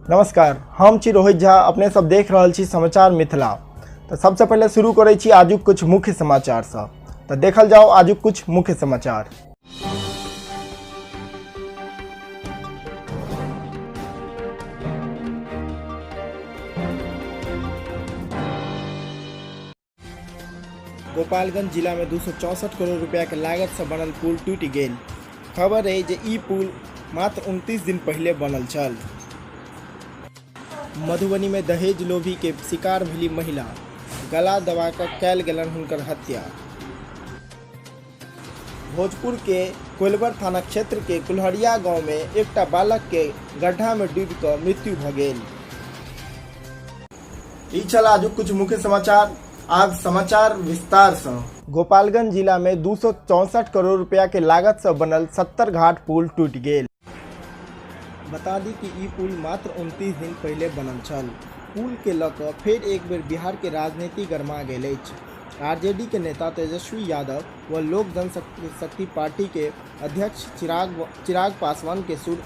नमस्कार, हम छी रोहित झा। अपने सब देख रहल छी समाचार मिथिला। तो सबसे पहले शुरू करै छी आजुक कुछ मुख्य समाचार से। तो देखल जाओ आजुक कुछ मुख्य समाचार। गोपालगंज जिला में 264 करोड़ रुपया के लागत से बनल पुल टूटि गेल। खबर है जे ई पुल मात्र 29 दिन पहले बनल छल। मधुबनी में दहेज लोभी के शिकार भेली महिला, गला दबा कर कैल गेलन हुनकर हत्या। भोजपुर के कोइलवर थाना क्षेत्र के कुल्हड़िया गांव में एकटा बालक के गड्ढा में डूबि कर मृत्यु भ गेल। ई छल आजुक कुछ मुख्य समाचार। आज समाचार विस्तार से। गोपालगंज जिला में 264 करोड़ रुपया के लागत से बनल 70 घाट पुल टूटि गेल। बता दी कि ई पुल मात्र 29 दिन पहले बनल छल। पुल के लऽ कऽ फेर एक बेर बिहार के राजनीति गरमा गेल अछि। आरजेडी के नेता तेजस्वी यादव व लोक जनशक्ति पार्टी के अध्यक्ष चिराग पासवान के सुर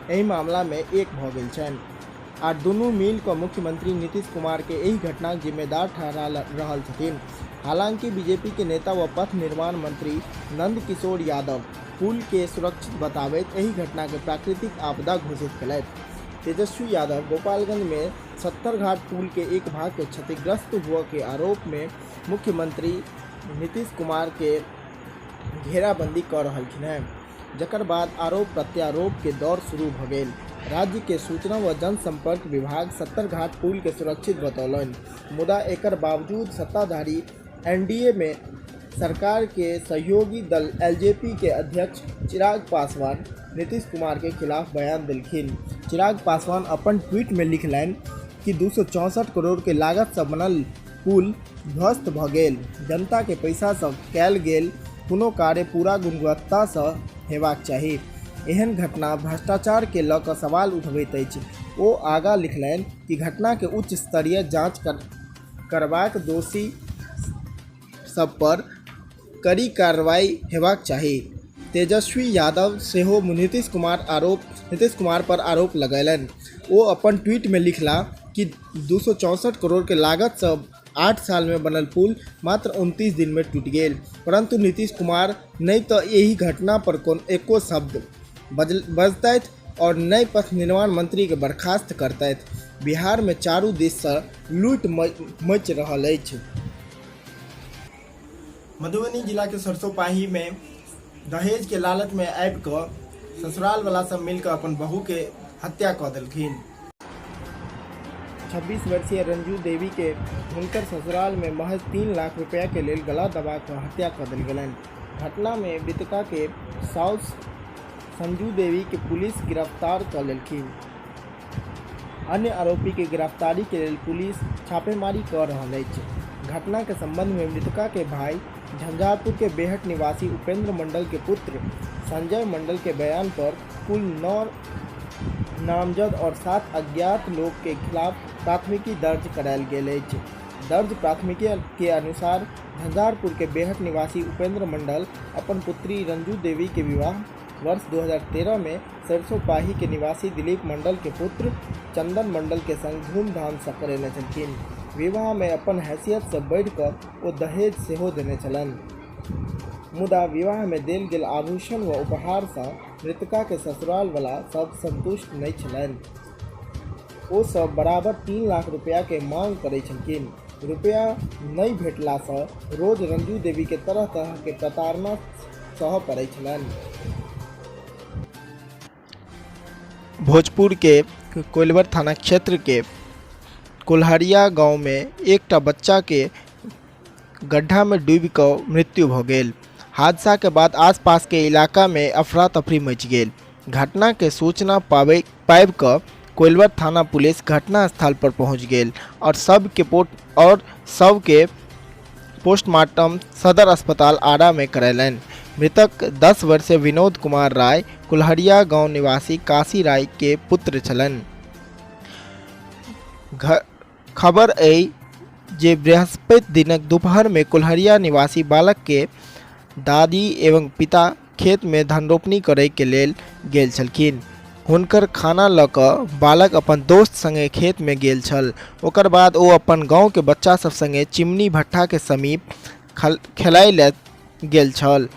एहि मामला में एक भऽ गेल छनि आ दुनू मिल कऽ मुख्यमंत्री नीतीश कुमार के एहि घटनाक जिम्मेदार ठहरा रहल छथिन। हालांकि बीजेपी के नेता व पथ निर्माण मंत्री नंद किशोर यादव पुल के सुरक्षित बताबैत एहि घटना के प्राकृतिक आपदा घोषित कयलथि। तेजस्वी यादव गोपालगंज में 70 घाट पुल के एक भाग के क्षतिग्रस्त हुआ के आरोप में मुख्यमंत्री नीतीश कुमार के घेराबंदी कर रहलखिन हैं, जकर बाद आरोप प्रत्यारोप के दौर शुरू भ गेल। राज्य के सूचना व जनसंपर्क विभाग 70 घाट पुल के सुरक्षित बतौलनि, मुदा एकर बावजूद सत्ताधारी एनडीए में सरकार के सहयोगी दल एलजेपी के अध्यक्ष चिराग पासवान नीतीश कुमार के खिलाफ बयान देलखिन। चिराग पासवान अपन ट्वीट में लिखलनि कि 264 करोड़ के लागत से बनल पुल ध्वस्त भ गेल। जनता के पैसा से कयल गेल कोनो कार्य पूरा गुणवत्ता से हेबाक चाही। एहन घटना भ्रष्टाचार के लऽ कऽ सवाल उठबैत अछि। ओ आगाँ लिखलनि कि घटना के उच्च स्तरीय जांच करबाक, दोषी सब पर कड़ी कार्रवाई हेबाक चाही। तेजस्वी यादव सेहो नीतीश कुमार पर आरोप लगैलनि। ओ अपन ट्वीट में लिखला कि 264 करोड़ के लागत से 8 साल में बनल पुल मात्र 29 दिन में टूट गेल, परंतु नीतीश कुमार नहीं तो यही घटना पर एको शब्द बजतैथ और नए पथ निर्माण मंत्री के बर्खास्त करतैथ। बिहार में चारू दिस से लूट मच रहल अछि। मधुबनी जिला के सरसोपाही में दहेज के लालच में आबि कऽ ससुराल वाला सब मिलकर अपन बहू के हत्या कऽ देलखिन। 26 वर्षीय रंजू देवी के हुनकर ससुराल में महज 3 लाख रुपया के लेल गला दबा कऽ हत्या कऽ देल गेलनि। घटना में मृतका के साउस संजू देवी के पुलिस गिरफ्तार कर लेलखिन। अन्य आरोपी के गिरफ्तारी के लेल पुलिस छापेमारी कर रहल अछि। घटना के संबंध में मृतका के भाई झंझारपुर के बेहट निवासी उपेंद्र मंडल के पुत्र संजय मंडल के बयान पर कुल 9 नामजद और 7 अज्ञात लोग के खिलाफ प्राथमिकी दर्ज करायल गेल अछि। दर्ज प्राथमिकी के अनुसार झंझारपुर के बेहट निवासी उपेंद्र मंडल अपन पुत्री रंजू देवी के विवाह वर्ष 2013 में सरसोपाही के निवासी दिलीप मंडल के पुत्र चंदन मंडल के संग धूमधाम से करेने छलखिन। विवाह में अपन हैसियत से बढ़िकर ओ दहेज सेहो देने छलनि, मुदा विवाह में देल गेल आभूषण व उपहार से मृतका के ससुराल वाला सब संतुष्ट नहीं छलनि। ओ सब बराबर 3 लाख रुपया के मांग करे छलखिन। रुपया नहीं भेटला से रोज रंजू देवी के तरह तरह के प्रताड़ना सह पड़े छलनि। भोजपुर के कोइलवर थाना क्षेत्र के कुल्हड़िया गांव में एकटा बच्चा के गड्ढा में डूबि कऽ मृत्यु भ गेल। हादसा के बाद आसपास के इलाका में अफरा तफरी मच गेल। घटना के सूचना पाबि कऽ कोइलवर थाना पुलिस घटना स्थल पर पहुंच गेल और सब के पोस्टमार्टम सदर अस्पताल आरा में करैलनि। मृतक 10 वर्षीय विनोद कुमार राय कुल्हड़िया गांव निवासी काशी राय के पुत्र छलनि। खबर आई जे बृहस्पति दिनक दोपहर में कुल्हड़िया निवासी बालक के दादी एवं पिता खेत में धान रोपनी करे के लेल गेल छलखिन। हुनकर खाना लऽ कऽ बालक अपन दोस्त संगे खेत में गेल छल। ओकर बाद ओ अपन गांव के बच्चा सब संगे चिमनी भट्ठा के समीप खेलाय ले गेल छल।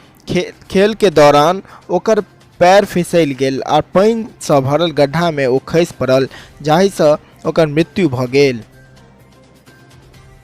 खेल के दौरान ओकर पैर फिसल गेल और पानि से भरल गड्ढा में ओ खसि पड़ल, जाहि से ओकर मृत्यु भ गेल।